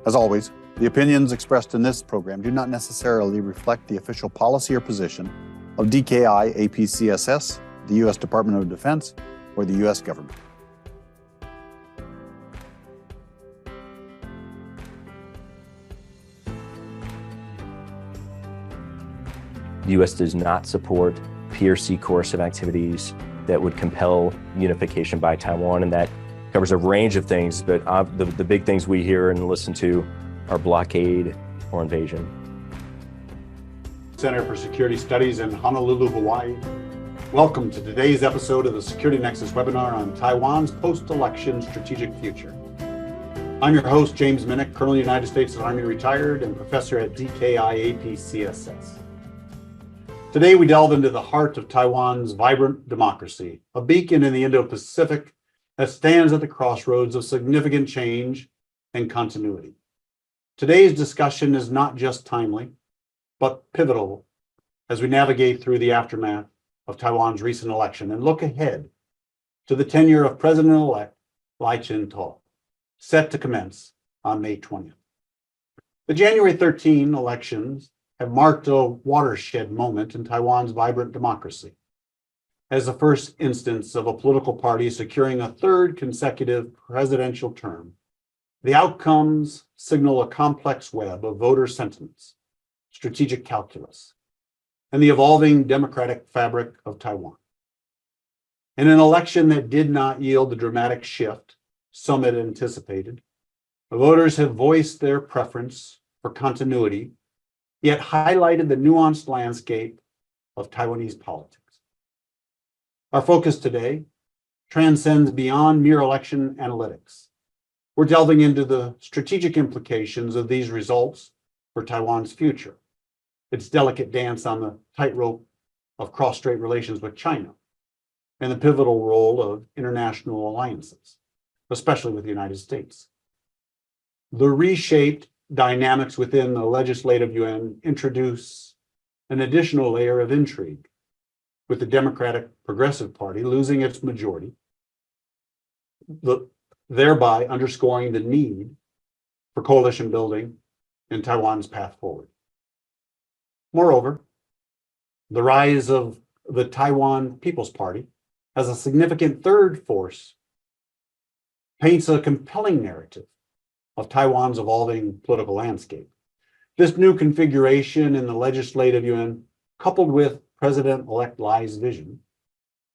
As always, the opinions expressed in this program do not necessarily reflect the official policy or position of DKI APCSS, the U.S. Department of Defense, or the U.S. government. The U.S. does not support PRC coercive activities that would compel unification by Taiwan, and that covers a range of things, but the big things we hear and listen to are blockade or invasion. Center for Security Studies in Honolulu, Hawaii. Welcome to today's episode of the Security Nexus webinar on Taiwan's post-election strategic future. I'm your host, James Minnick, Colonel United States Army retired and professor at DKI APCSS. Today, we delve into the heart of Taiwan's vibrant democracy, a beacon in the Indo-Pacific that stands at the crossroads of significant change and continuity. Today's discussion is not just timely, but pivotal as we navigate through the aftermath of Taiwan's recent election and look ahead to the tenure of President-elect Lai Ching-te, set to commence on May 20th. The January 13 elections have marked a watershed moment in Taiwan's vibrant democracy. As the first instance of a political party securing a third consecutive presidential term, the outcomes signal a complex web of voter sentiments, strategic calculus, and the evolving democratic fabric of Taiwan. In an election that did not yield the dramatic shift some had anticipated, the voters have voiced their preference for continuity, yet highlighted the nuanced landscape of Taiwanese politics. Our focus today transcends beyond mere election analytics. We're delving into the strategic implications of these results for Taiwan's future, its delicate dance on the tightrope of cross-strait relations with China, and the pivotal role of international alliances, especially with the United States. The reshaped dynamics within the legislative yuan introduce an additional layer of intrigue, with the Democratic Progressive Party losing its majority, thereby underscoring the need for coalition building in Taiwan's path forward. Moreover, the rise of the Taiwan People's Party as a significant third force paints a compelling narrative of Taiwan's evolving political landscape. This new configuration in the legislative yuan, coupled with President-elect Lai's vision,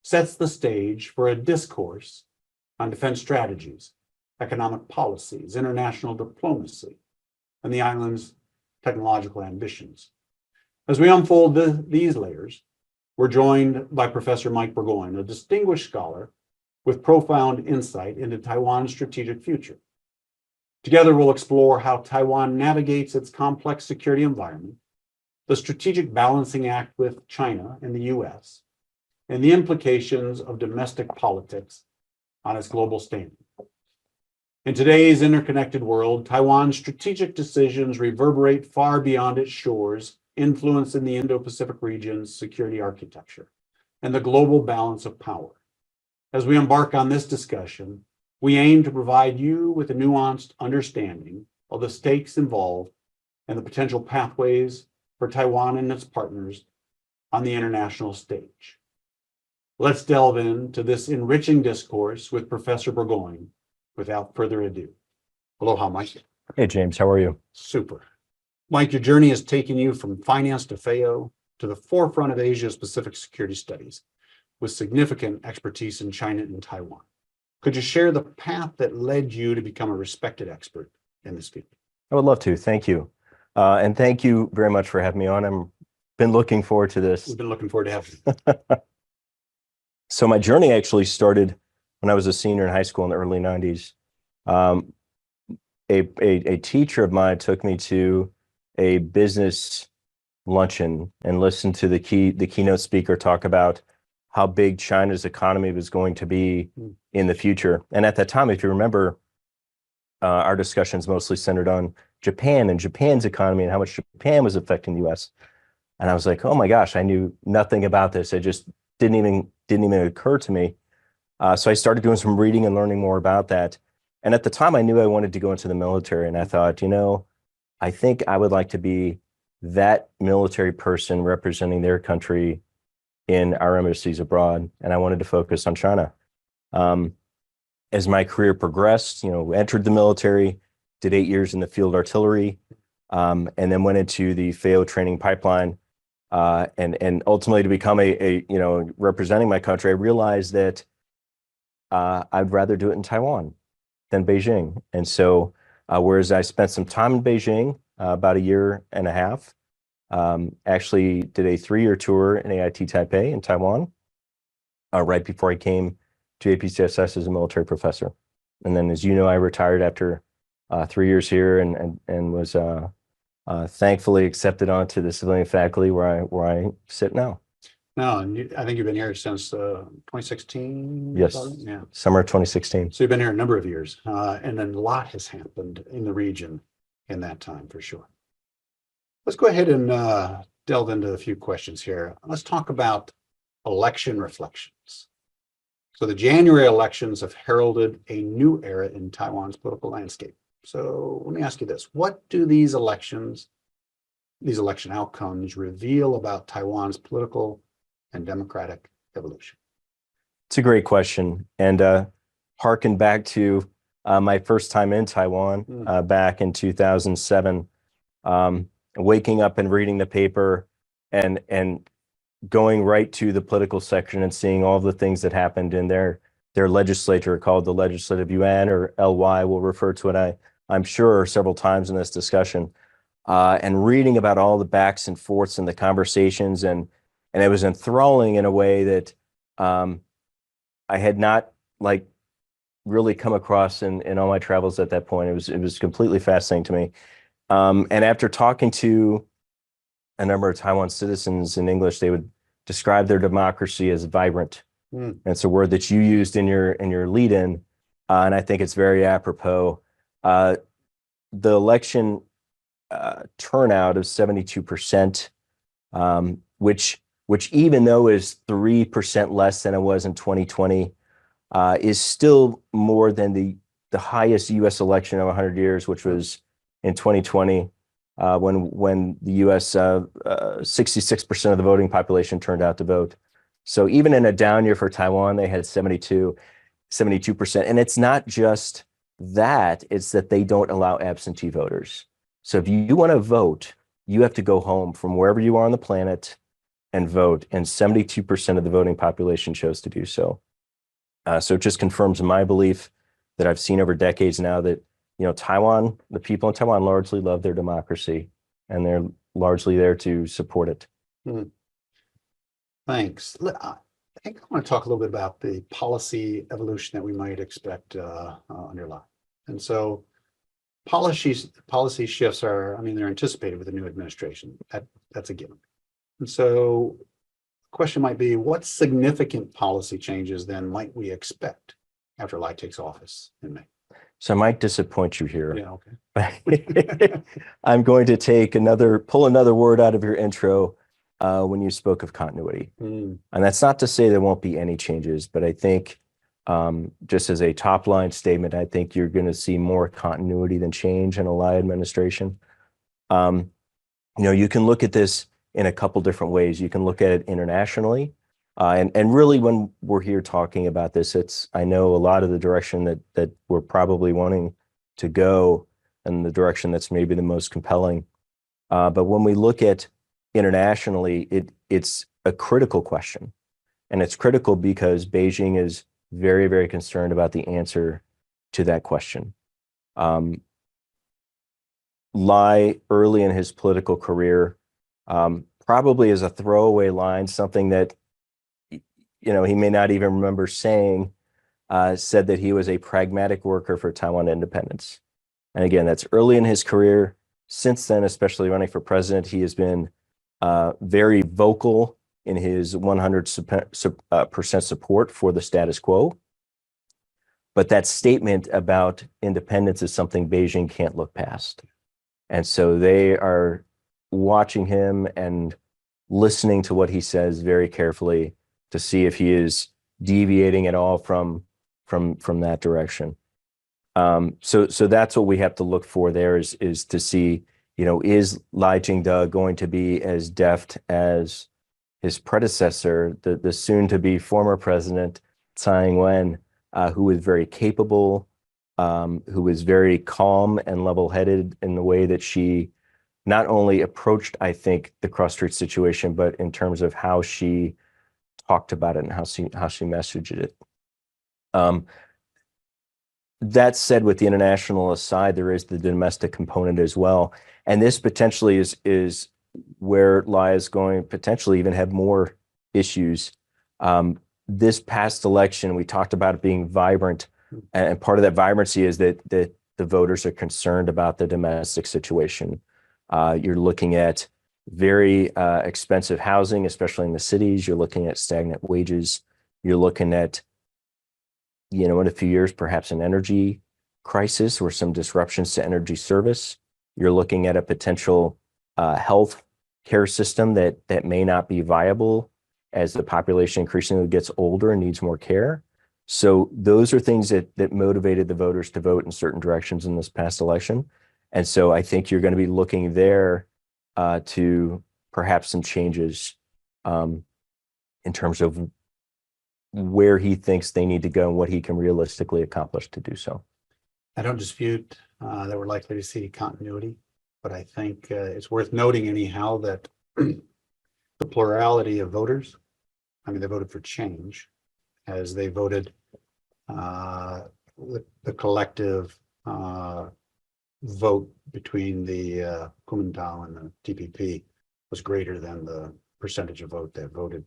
sets the stage for a discourse on defense strategies, economic policies, international diplomacy, and the island's technological ambitions. As we unfold these layers, we're joined by Professor Mike Burgoyne, a distinguished scholar with profound insight into Taiwan's strategic future. Together, we'll explore how Taiwan navigates its complex security environment, the strategic balancing act with China and the US, and the implications of domestic politics on its global standing. In today's interconnected world, Taiwan's strategic decisions reverberate far beyond its shores, influencing the Indo-Pacific region's security architecture and the global balance of power. As we embark on this discussion, we aim to provide you with a nuanced understanding of the stakes involved and the potential pathways for Taiwan and its partners on the international stage. Let's delve into this enriching discourse with Professor Burgoyne without further ado. Aloha, Mike. Hey, James, how are you? Super. Mike, your journey has taken you from finance to FAO to the forefront of Asia-Pacific security studies with significant expertise in China and Taiwan. Could you share the path that led you to become a respected expert in this field? I would love to. Thank you. And thank you very much for having me on. I've been looking forward to this. We've been looking forward to having you. So my journey actually started when I was a senior in high school in the early 90s. A teacher of mine took me to a business luncheon and listened to the keynote speaker talk about how big China's economy was going to be in the future. And at that time, if you remember, our discussions mostly centered on Japan and Japan's economy and how much Japan was affecting the US. And I was like, oh my gosh, I knew nothing about this. It just didn't even occur to me. So I started doing some reading and learning more about that. And at the time, I knew I wanted to go into the military, and I thought, I think I would like to be that military person representing their country in our embassies abroad, and I wanted to focus on China. As my career progressed, entered the military, did 8 years in the field artillery, and then went into the FAO training pipeline, and ultimately to become representing my country. I realized that I'd rather do it in Taiwan than Beijing, and so whereas I spent some time in Beijing, about a year and a half, actually did a 3-year tour in AIT Taipei in Taiwan, right before I came to APCSS as a military professor. And then, as you know, I retired after 3 years here, and was thankfully accepted onto the civilian faculty where I sit now. No, and I think you've been here since 2016. Yes. Yeah. Summer 2016. So you've been here a number of years, and then a lot has happened in the region in that time, for sure. Let's go ahead and delve into a few questions here. Let's talk about election reflections. So the January elections have heralded a new era in Taiwan's political landscape. So let me ask you this: what do these election outcomes reveal about Taiwan's political and democratic evolution? It's a great question, and harken back to my first time in Taiwan back in 2007, waking up and reading the paper and going right to the political section and seeing all the things that happened in their legislature, called the Legislative Yuan, or LY. We'll refer to it, I'm sure, several times in this discussion, and reading about all the backs and forths and the conversations, and it was enthralling in a way that I had not really come across in all my travels at that point. It was completely fascinating to me. And after talking to a number of Taiwan citizens in English, they would describe their democracy as vibrant. And it's a word that you used in your lead-in, and I think it's very apropos. The election turnout of 72%, which even though is 3% less than it was in 2020, is still more than the highest U.S. election of 100 years, which was in 2020, when the U.S. 66% of the voting population turned out to vote. So even in a down year for Taiwan, they had 72%. And it's not just that, it's that they don't allow absentee voters. So if you want to vote, you have to go home from wherever you are on the planet and vote. And 72% of the voting population chose to do so. So it just confirms my belief that I've seen over decades now that, Taiwan, the people in Taiwan largely love their democracy, and they're largely there to support it. Thanks. I think I want to talk a little bit about the policy evolution that we might expect underlie. And so policy shifts they're anticipated with the new administration. That's a given. And so the question might be, what significant policy changes then might we expect after Lai takes office in May? So I might disappoint you here. Yeah, okay. I'm going to pull another word out of your intro when you spoke of continuity. And that's not to say there won't be any changes, but I think just as a top line statement, I think you're going to see more continuity than change in a Lai administration. You can look at this in a couple different ways. You can look at it internationally. And really, when we're here talking about this, I know a lot of the direction that we're probably wanting to go, and the direction that's maybe the most compelling. But when we look at internationally, it's a critical question. And it's critical because Beijing is very, very concerned about the answer to that question. Lai, early in his political career, probably as a throwaway line, something that he may not even remember saying, said that he was a pragmatic worker for Taiwan independence. And again, that's early in his career. Since then, especially running for president, he has been very vocal in his 100% support for the status quo. But that statement about independence is something Beijing can't look past. And so they are watching him and listening to what he says very carefully to see if he is deviating at all from that direction. So that's what we have to look for there is to see, is Lai Ching-te going to be as deft as his predecessor, the soon-to-be former president, Tsai Ing-wen, who was very capable, who was very calm and level-headed in the way that she not only approached, I think, the cross-strait situation, but in terms of how she talked about it and how she messaged it. That said, with the international aside, there is the domestic component as well. And this potentially is where Lai is going to potentially even have more issues. This past election, we talked about it being vibrant, and part of that vibrancy is that the voters are concerned about the domestic situation. You're looking at very expensive housing, especially in the cities. You're looking at stagnant wages. You're looking at, in a few years, perhaps an energy crisis or some disruptions to energy service. You're looking at a potential health care system that may not be viable as the population increasingly gets older and needs more care. So those are things that motivated the voters to vote in certain directions in this past election. And so I think you're going to be looking there to perhaps some changes in terms of where he thinks they need to go and what he can realistically accomplish to do so. I don't dispute that we're likely to see continuity, but I think it's worth noting anyhow that the plurality of voters, they voted for change as they voted the collective vote between the Kuomintang and the DPP was greater than the percentage of vote that voted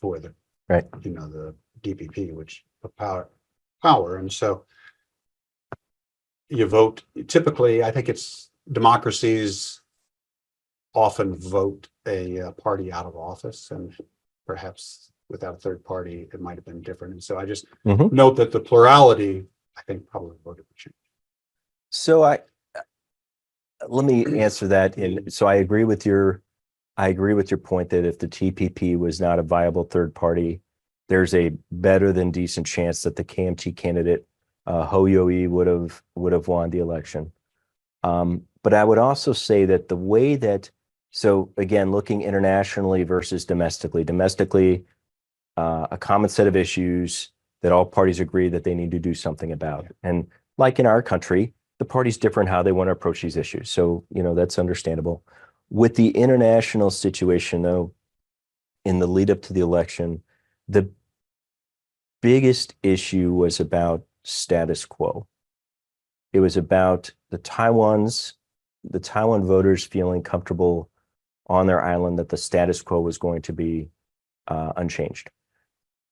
for the the DPP, which of power. And so you vote, typically, I think it's democracies often vote a party out of office, and perhaps without a third party, it might have been different. And so I just note that the plurality, I think, probably voted for change. So let me answer that. So I agree with your point that if the TPP was not a viable third party, there's a better than decent chance that the KMT candidate Ho Yo-i would have won the election. But I would also say that the way that, so again, looking internationally versus domestically, a common set of issues that all parties agree that they need to do something about. And like in our country, the parties differ in how they want to approach these issues. So, that's understandable. With the international situation, though, in the lead up to the election, the biggest issue was about status quo. It was about the Taiwan voters feeling comfortable on their island that the status quo was going to be unchanged.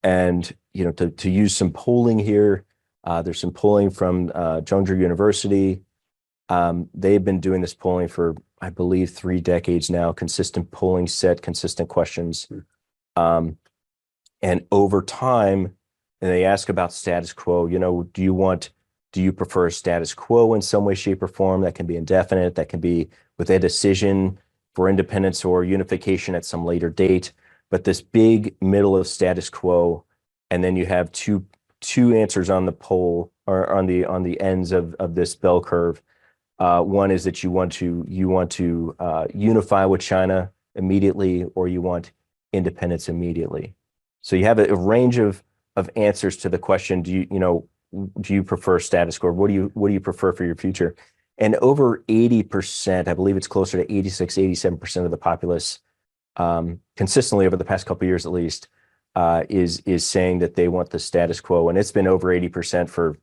And to use some polling here, there's some polling from Zhengzhou University. They've been doing this polling for, I believe, 3 decades now. Consistent polling set, consistent questions, and over time. And they ask about status quo. Do you prefer a status quo in some way, shape, or form? That can be indefinite. That can be with a decision for independence or unification at some later date. But this big middle of status quo, and then you have two answers on the poll or on the ends of this bell curve. One is that you want to unify with China immediately, or you want independence immediately. So you have a range of answers to the question: do you prefer status quo? What do you prefer for your future? And over 80%, I believe it's closer to 86, 87% of the populace, consistently over the past couple of years at least, is saying that they want the status quo, and it's been over 80% for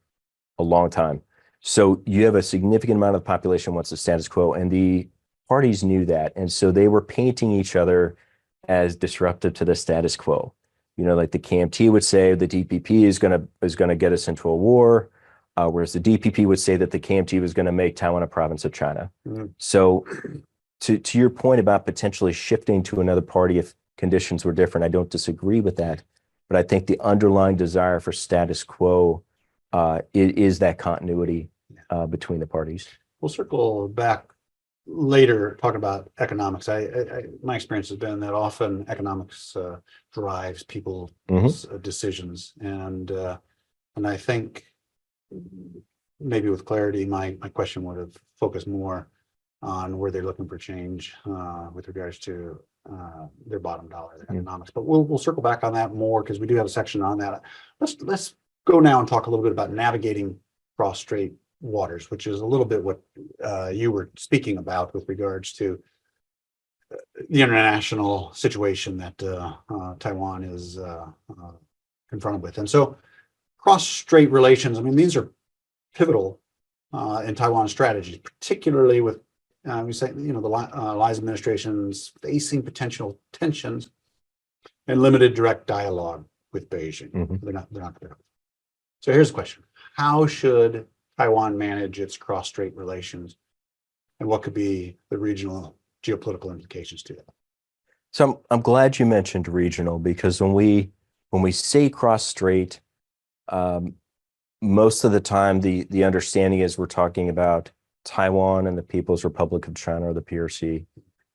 a long time. So you have a significant amount of the population wants the status quo, and the parties knew that, and so they were painting each other as disruptive to the status quo. Like the KMT would say the DPP is gonna get us into a war, whereas the DPP would say that the KMT was going to make Taiwan a province of China. So to your point about potentially shifting to another party if conditions were different, I don't disagree with that. But I think the underlying desire for status quo is that continuity between the parties. We'll circle back later, talk about economics. My experience has been that often economics drives people's decisions, and I think maybe with clarity, my question would have focused more on where they're looking for change with regards to their bottom dollar, their economics. But we'll circle back on that more because we do have a section on that. Let's go now and talk a little bit about navigating cross-strait waters, which is a little bit what you were speaking about with regards to the international situation that Taiwan is confronted with. And so cross-strait relations, I mean, these are pivotal in Taiwan's strategy, particularly with we say, the Li's administration's facing potential tensions and limited direct dialogue with Beijing. They're not compatible. So here's the question: how should Taiwan manage its cross-strait relations, and what could be the regional geopolitical implications to that? So I'm glad you mentioned regional, because when we say cross-strait, most of the time the understanding is we're talking about Taiwan and the People's Republic of China, or the PRC,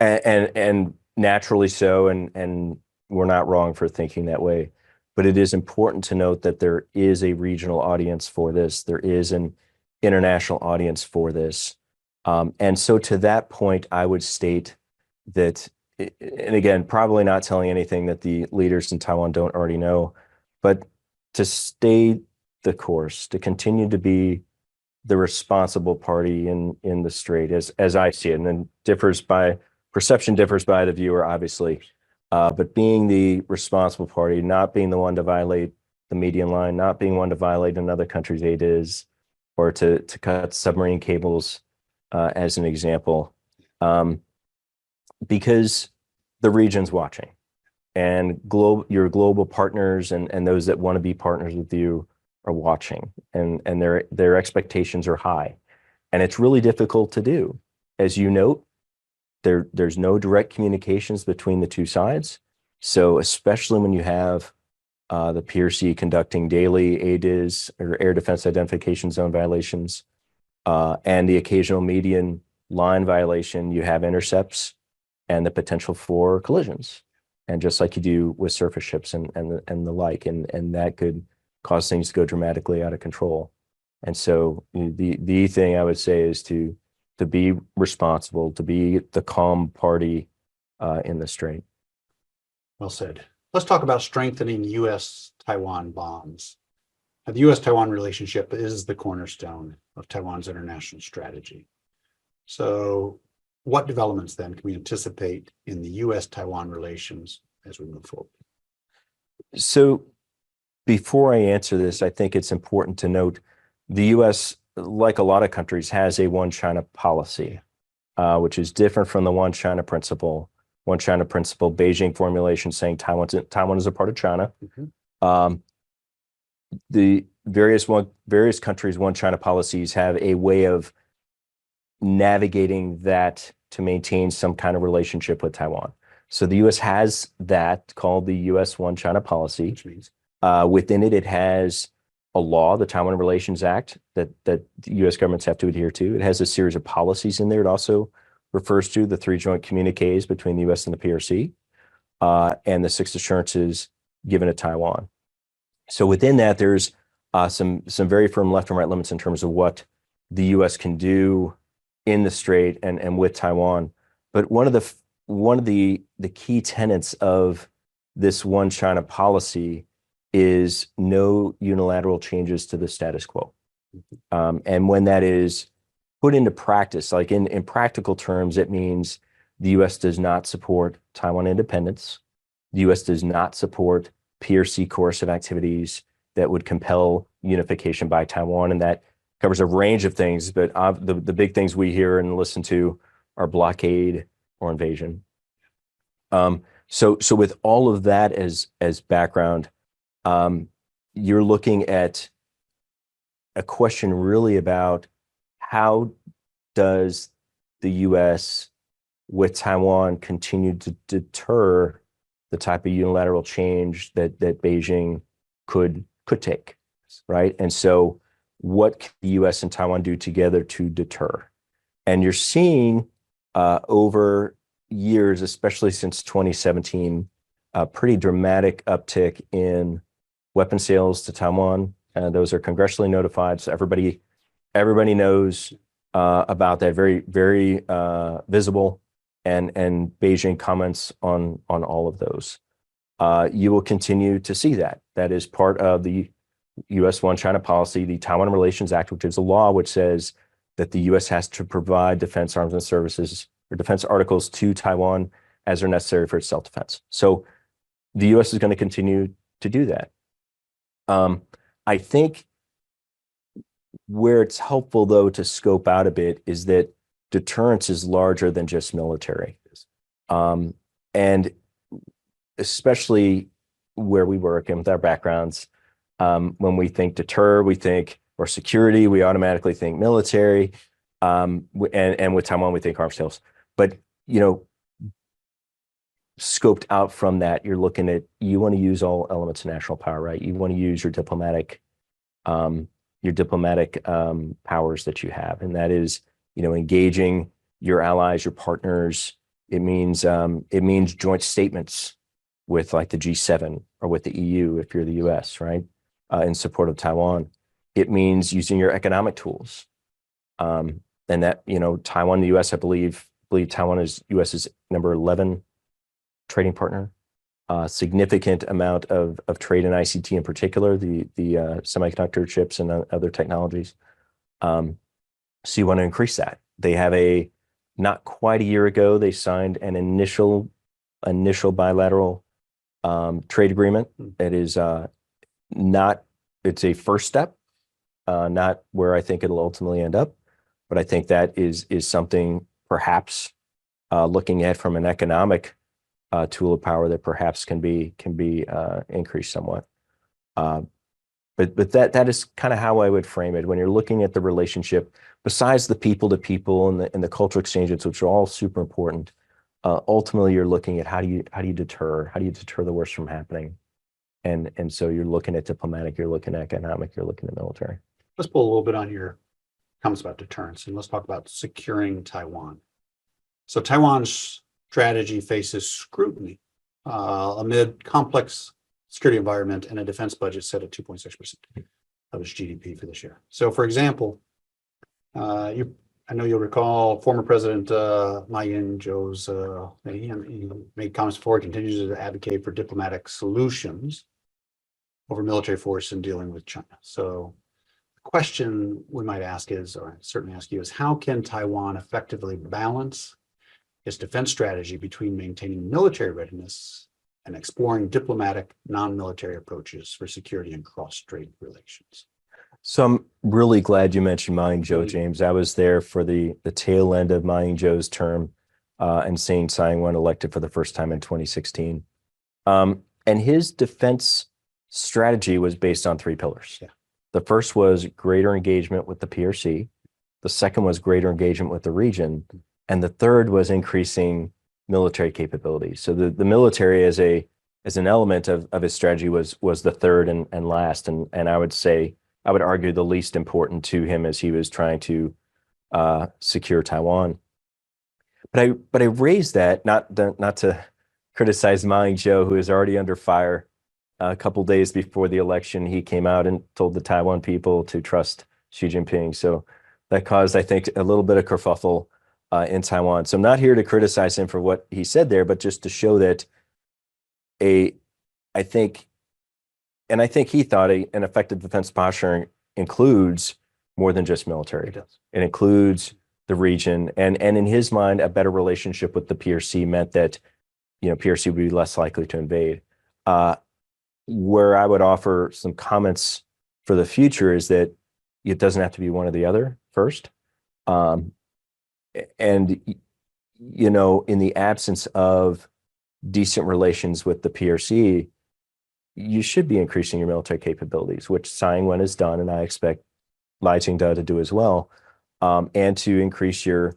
and naturally so, and we're not wrong for thinking that way. But it is important to note that there is a regional audience for this. There is an international audience for this. And so to that point, I would state that, and again, probably not telling anything that the leaders in Taiwan don't already know, but to stay the course, to continue to be the responsible party in the strait, as I see it, and then perception differs by the viewer, obviously. But being the responsible party, not being the one to violate the median line, not being one to violate another country's ADIZ, or to cut submarine cables, as an example, because the region's watching, and your global partners and those that want to be partners with you are watching, and their expectations are high, and it's really difficult to do. As you note, there's no direct communications between the two sides. So especially when you have the PRC conducting daily ADIZ, or air defense identification zone violations, and the occasional median line violation, you have intercepts and the potential for collisions, and just like you do with surface ships and the like, and that could cause things to go dramatically out of control. And so the thing I would say is to be responsible, to be the calm party in the strait. Well said. Let's talk about strengthening U.S.-Taiwan bonds. The U.S.-Taiwan relationship is the cornerstone of Taiwan's international strategy. So what developments then can we anticipate in the U.S.-Taiwan relations as we move forward? So before I answer this, I think it's important to note the U.S., like a lot of countries, has a one China policy, which is different from the one China principle. One China principle, Beijing formulation saying Taiwan is a part of China. The various countries' one China policies have a way of navigating that to maintain some kind of relationship with Taiwan. So the U.S. has that called the U.S. One China policy. Which means within it has a law, the Taiwan Relations Act, that the U.S. governments have to adhere to. It has a series of policies in there. It also refers to the 3 joint communiques between the U.S. and the PRC, and the 6 assurances given to Taiwan. So within that, there's some very firm left and right limits in terms of what the U.S. can do in the strait and with Taiwan. But one of the key tenets of this one China policy is no unilateral changes to the status quo. And when that is put into practice, like in practical terms, it means the U.S. does not support Taiwan independence. The U.S. does not support PRC coercive activities that would compel unification by Taiwan. And that covers a range of things, but the big things we hear and listen to are blockade or invasion. So with all of that as background, you're looking at a question really about how does the U.S. with Taiwan continue to deter the type of unilateral change that Beijing could take, right? And so what can the U.S. and Taiwan do together to deter? And you're seeing over years, especially since 2017, a pretty dramatic uptick in weapon sales to Taiwan. Those are congressionally notified, so everybody Everybody knows about that, very, very visible, and Beijing comments on all of those. You will continue to see that. That is part of the U.S. One China policy, the Taiwan Relations Act, which is a law which says that the U.S. has to provide defense arms and services or defense articles to Taiwan as are necessary for its self-defense. So the U.S. is going to continue to do that. I think where it's helpful, though, to scope out a bit is that deterrence is larger than just military. And especially where we work and with our backgrounds, when we think deter, we think, or security, we automatically think military. And with Taiwan, we think arms sales. But, scoped out from that, you're looking at, you want to use all elements of national power, right? You want to use your diplomatic powers that you have. And that is, engaging your allies, your partners. It means joint statements with like the G7 or with the EU, if you're the US, right? In support of Taiwan. It means using your economic tools. And that, Taiwan, the US, I believe Taiwan is US's number 11 trading partner. Significant amount of trade in ICT in particular, the semiconductor chips and other technologies. So you want to increase that. They have not quite a year ago, they signed an initial bilateral trade agreement. That is it's a first step, not where I think it'll ultimately end up, but I think that is something perhaps looking at from an economic tool of power that perhaps can be increased somewhat. But that is kind of how I would frame it when you're looking at the relationship. Besides the people to people and the cultural exchanges, which are all super important, ultimately you're looking at how do you deter the worst from happening, and so you're looking at diplomatic, you're looking at economic, you're looking at military. Let's pull a little bit on your comments about deterrence, and let's talk about securing Taiwan. So Taiwan's strategy faces scrutiny amid complex security environment and a defense budget set at 2.6% of its GDP for this year. So, for example, I know you'll recall former President Ma Ying-jeou's he made comments before, continues to advocate for diplomatic solutions over military force in dealing with China. So the question we might ask is, or I certainly ask you, is how can Taiwan effectively balance its defense strategy between maintaining military readiness and exploring diplomatic, non-military approaches for security and cross-strait relations? So I'm really glad you mentioned Ma Ying-jeou, James. I was there for the tail end of Ma Ying-jeou's term and seeing Tsai Ing-wen elected for the first time in 2016. And his defense strategy was based on 3 pillars. Yeah. The first was greater engagement with the PRC. The second was greater engagement with the region. And the third was increasing military capabilities. So the military as an element of his strategy was the third and last. And I would argue the least important to him as he was trying to secure Taiwan. But I raised that not to criticize Ma Ying-jeou, who is already under fire. A couple days before the election, he came out and told the Taiwan people to trust Xi Jinping. So that caused, I think, a little bit of kerfuffle in Taiwan. So I'm not here to criticize him for what he said there, but just to show that I think he thought an effective defense posture includes more than just military. It does. It includes the region, and in his mind, a better relationship with the PRC meant that PRC would be less likely to invade. Where I would offer some comments for the future is that it doesn't have to be one or the other first. And in the absence of decent relations with the PRC, you should be increasing your military capabilities, which Tsai Ing-wen has done, and I expect Lai Ching-te to do as well, and to increase your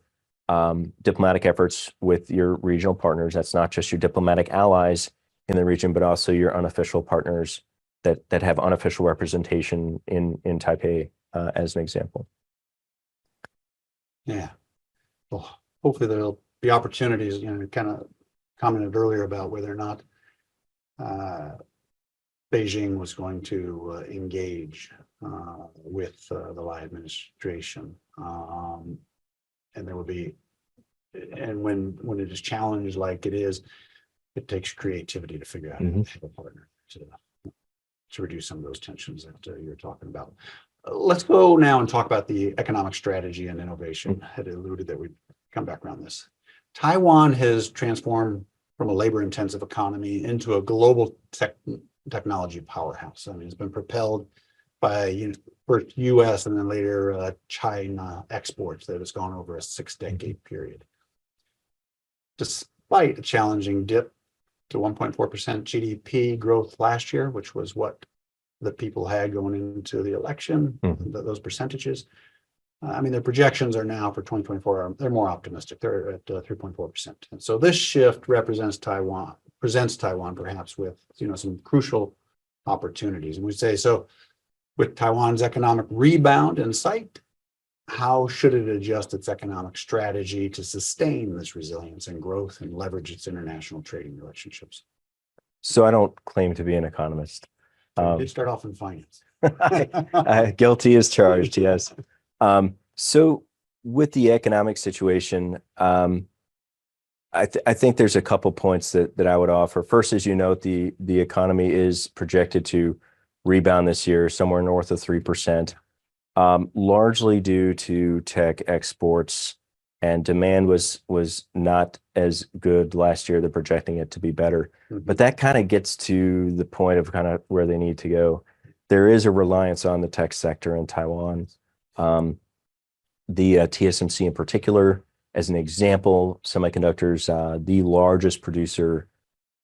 diplomatic efforts with your regional partners. That's not just your diplomatic allies in the region, but also your unofficial partners that have unofficial representation in Taipei, as an example. Yeah. Well, hopefully there'll be opportunities. You kind of commented earlier about whether or not Beijing was going to engage with the Lai administration, and there would be, and when it is challenged like it is, it takes creativity to figure out how to have a partner to reduce some of those tensions that you're talking about. Let's go now and talk about the economic strategy and innovation. I had alluded that we'd come back around this. Taiwan has transformed from a labor-intensive economy into a global technology powerhouse. I mean, it's been propelled by first U.S. and then later China exports that has gone over a 6-decade period. Despite a challenging dip to 1.4% GDP growth last year, which was what the people had going into the election, those percentages. I mean, their projections are now for 2024, they're more optimistic. They're at 3.4%. And so this shift presents Taiwan perhaps with, some crucial opportunities. And we say, so with Taiwan's economic rebound in sight, how should it adjust its economic strategy to sustain this resilience and growth and leverage its international trading relationships? So I don't claim to be an economist. You did start off in finance. Guilty as charged, yes. So with the economic situation, I think there's a couple points that I would offer. First, as you note, the economy is projected to rebound this year somewhere north of 3%, largely due to tech exports, and demand was not as good last year. They're projecting it to be better. But that kind of gets to the point of kind of where they need to go. There is a reliance on the tech sector in Taiwan. The TSMC in particular, as an example, semiconductors, the largest producer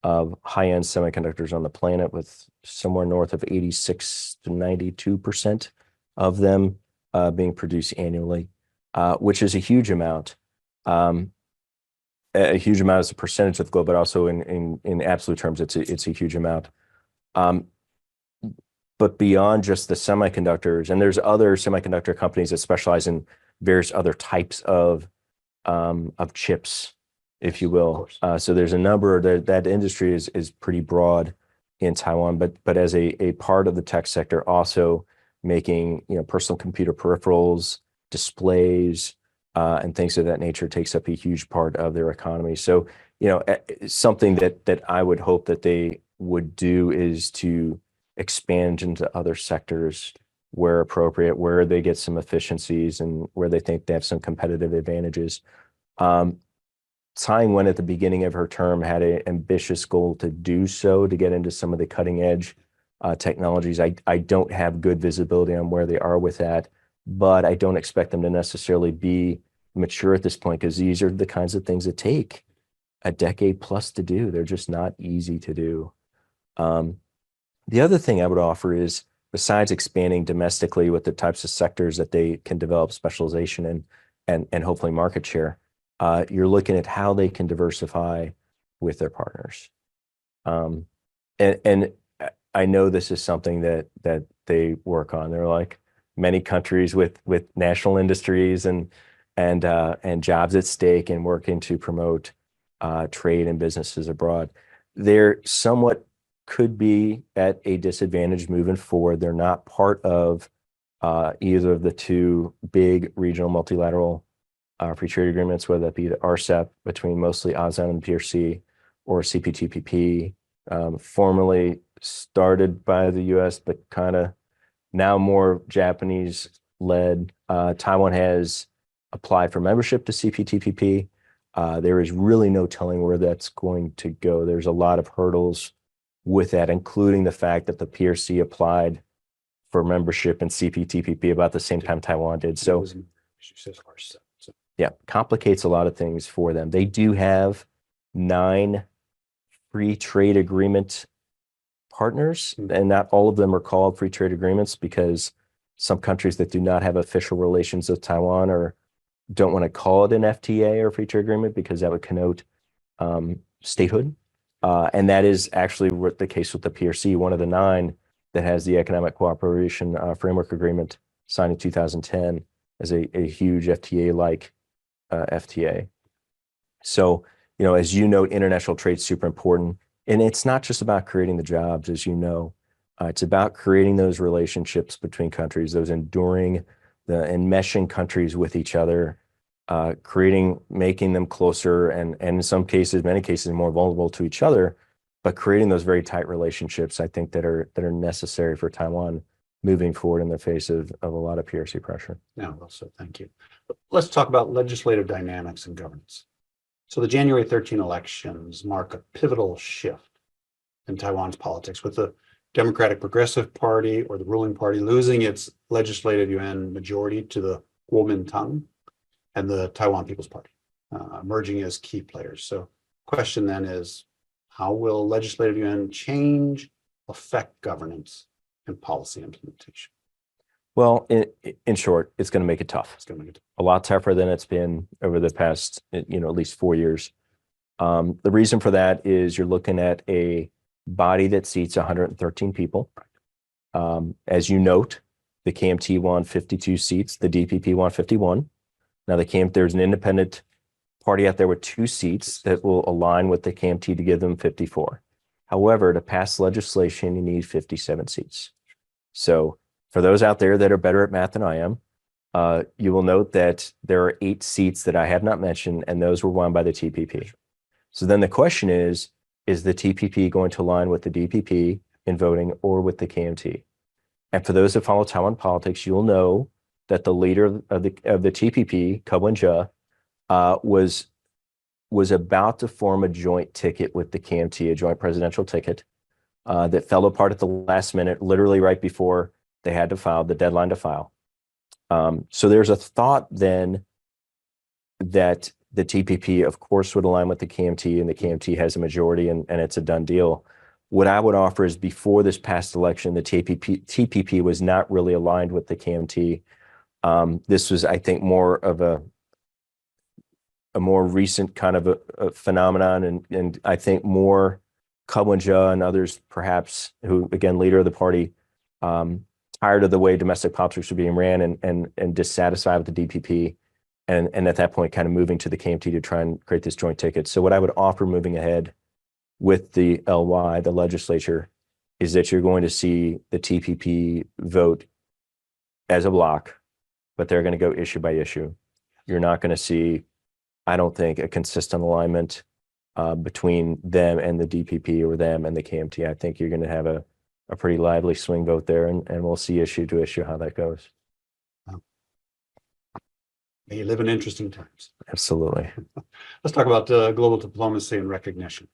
of high-end semiconductors on the planet, with somewhere north of 86 to 92% of them being produced annually, which is a huge amount. A huge amount as a percentage of the globe, but also in absolute terms, it's a huge amount. But beyond just the semiconductors, and there's other semiconductor companies that specialize in various other types of chips, if you will. So there's a number that industry is pretty broad in Taiwan, but as a part of the tech sector, also making personal computer peripherals, displays, and things of that nature takes up a huge part of their economy. So something that I would hope that they would do is to expand into other sectors where appropriate, where they get some efficiencies and where they think they have some competitive advantages. Tsai Ing-wen at the beginning of her term had an ambitious goal to do so, to get into some of the cutting edge technologies. I don't have good visibility on where they are with that, but I don't expect them to necessarily be mature at this point, because these are the kinds of things that take a decade plus to do. They're just not easy to do. The other thing I would offer is, besides expanding domestically with the types of sectors that they can develop specialization in and hopefully market share, you're looking at how they can diversify with their partners. And I know this is something that they work on. They're like many countries with national industries and jobs at stake, and working to promote trade and businesses abroad. They're somewhat could be at a disadvantage moving forward. They're not part of either of the two big regional multilateral free trade agreements, whether that be the RCEP between mostly ASEAN and PRC, or CPTPP, formerly started by the US, but kind of now more Japanese led. Taiwan has applied for membership to CPTPP. There is really no telling where that's going to go. There's a lot of hurdles with that, including the fact that the PRC applied for membership in CPTPP about the same time Taiwan did. So yeah, complicates a lot of things for them. They do have 9 free trade agreement partners, and not all of them are called free trade agreements, because some countries that do not have official relations with Taiwan or don't want to call it an FTA or free trade agreement, because that would connote statehood. And that is actually the case with the PRC, one of the 9 that has the Economic Cooperation Framework Agreement signed in 2010 as a huge FTA-like FTA. So, as you know, international trade is super important. And it's not just about creating the jobs, as you know. It's about creating those relationships between countries, those enduring, the enmeshing countries with each other, making them closer, and in some cases, many cases, more vulnerable to each other, but creating those very tight relationships, I think, that are necessary for Taiwan moving forward in the face of a lot of PRC pressure. Yeah, well said. Thank you. Let's talk about legislative dynamics and governance. So the January 13 elections mark a pivotal shift in Taiwan's politics, with the Democratic Progressive Party, or the ruling party, losing its legislative yuan majority to the Kuomintang and the Taiwan People's Party, emerging as key players. So question then is, how will legislative yuan change, affect governance and policy implementation? Well, in short, it's going to make it tough. It's going to make it a lot tougher than it's been over the past, at least 4 years. The reason for that is you're looking at a body that seats 113 people. As you note, the KMT won 52 seats, the DPP won 51. Now there's an independent party out there with 2 seats that will align with the KMT to give them 54. However, to pass legislation, you need 57 seats. So for those out there that are better at math than I am, you will note that there are 8 seats that I have not mentioned, and those were won by the TPP. So then the question is the TPP going to align with the DPP in voting, or with the KMT? And for those that follow Taiwan politics, you'll know that the leader of the TPP, Ko Wen-je, was about to form a joint ticket with the KMT, a joint presidential ticket, that fell apart at the last minute, literally right before they had to file the deadline to file. So there's a thought then that the TPP, of course, would align with the KMT, and the KMT has a majority, and it's a done deal. What I would offer is, before this past election, the TPP was not really aligned with the KMT. This was, I think, more of a more recent kind of a phenomenon, and I think more Ko Wen-je and others, perhaps, who, again, leader of the party, tired of the way domestic politics were being ran, and dissatisfied with the DPP, and at that point kind of moving to the KMT to try and create this joint ticket. So what I would offer moving ahead with the LY, the legislature, is that you're going to see the TPP vote as a block, but they're going to go issue by issue. You're not going to see, I don't think, a consistent alignment between them and the DPP, or them and the KMT. I think you're going to have a pretty lively swing vote there, and we'll see issue to issue how that goes. You live in interesting times. Absolutely. Let's talk about global diplomacy and recognition.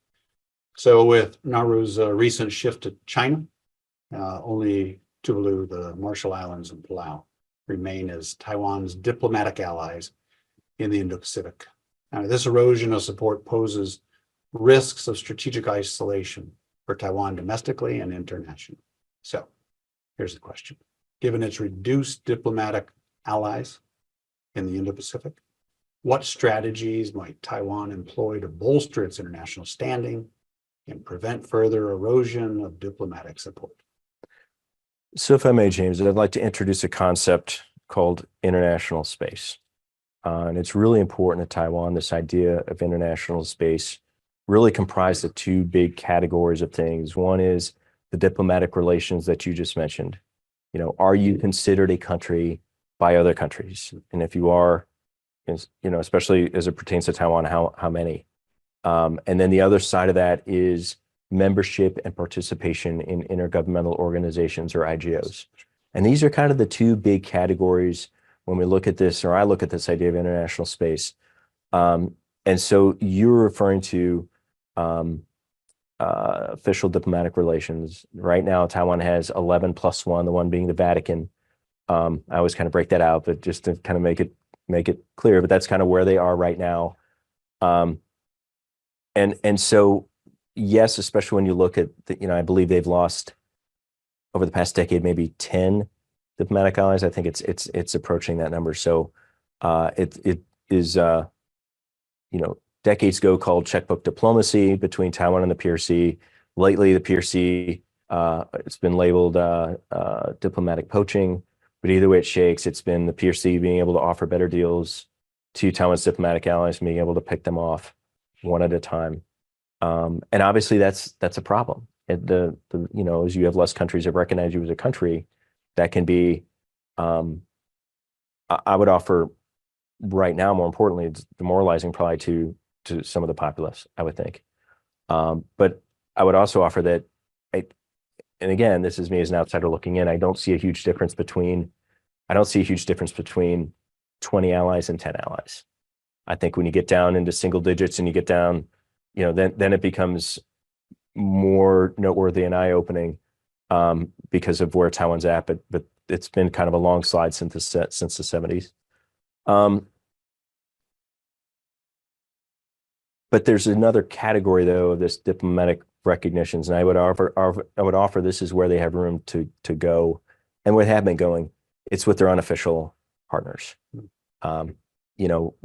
So with Nauru's recent shift to China, only Tuvalu, the Marshall Islands, and Palau remain as Taiwan's diplomatic allies in the Indo-Pacific. Now, this erosion of support poses risks of strategic isolation for Taiwan domestically and internationally. So here's the question. Given its reduced diplomatic allies in the Indo-Pacific, what strategies might Taiwan employ to bolster its international standing and prevent further erosion of diplomatic support? So if I may, James, I'd like to introduce a concept called international space. And it's really important to Taiwan. This idea of international space really comprised of 2 big categories of things. One is the diplomatic relations that you just mentioned. Are you considered a country by other countries? And if you are, especially as it pertains to Taiwan, how many? And then the other side of that is membership and participation in intergovernmental organizations, or IGOs. And these are kind of the 2 big categories when we look at this, or I look at this idea of international space. And so you're referring to official diplomatic relations. Right now, Taiwan has 11 plus 1, the one being the Vatican. I always kind of break that out, but just to kind of make it clear, but that's kind of where they are right now. And so, yes, especially when you look at I believe they've lost over the past decade maybe 10 diplomatic allies. I think it's approaching that number. So it is decades ago called checkbook diplomacy between Taiwan and the PRC. Lately, the PRC, it's been labeled diplomatic poaching. But either way it shakes, it's been the PRC being able to offer better deals to Taiwan's diplomatic allies and being able to pick them off one at a time. And obviously that's a problem. as you have less countries that recognize you as a country, that can be, I would offer right now, more importantly, it's demoralizing probably to some of the populace, I would think. But I would also offer that, and again, this is me as an outsider looking in, I don't see a huge difference between 20 allies and 10 allies. I think when you get down into single digits and you get down, then it becomes more noteworthy and eye-opening because of where Taiwan's at. But it's been kind of a long slide since the 70s. But there's another category though of this diplomatic recognitions, and I would offer this is where they have room to go, and where they have been going. It's with their unofficial partners.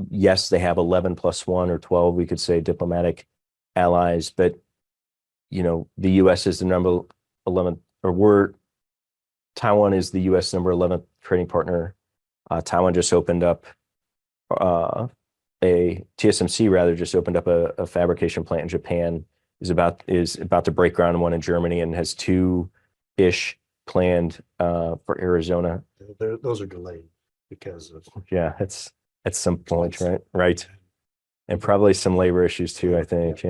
Yes, they have 11 plus 1 or 12, we could say, diplomatic allies, but the U.S. is the number 11, Taiwan is the U.S. number 11th trading partner. Taiwan just opened up TSMC rather just opened up a fabrication plant in Japan, is about to break ground on one in Germany, and has 2-ish planned for Arizona. Those are delayed because of it's at some point, right, and probably some labor issues too, I think.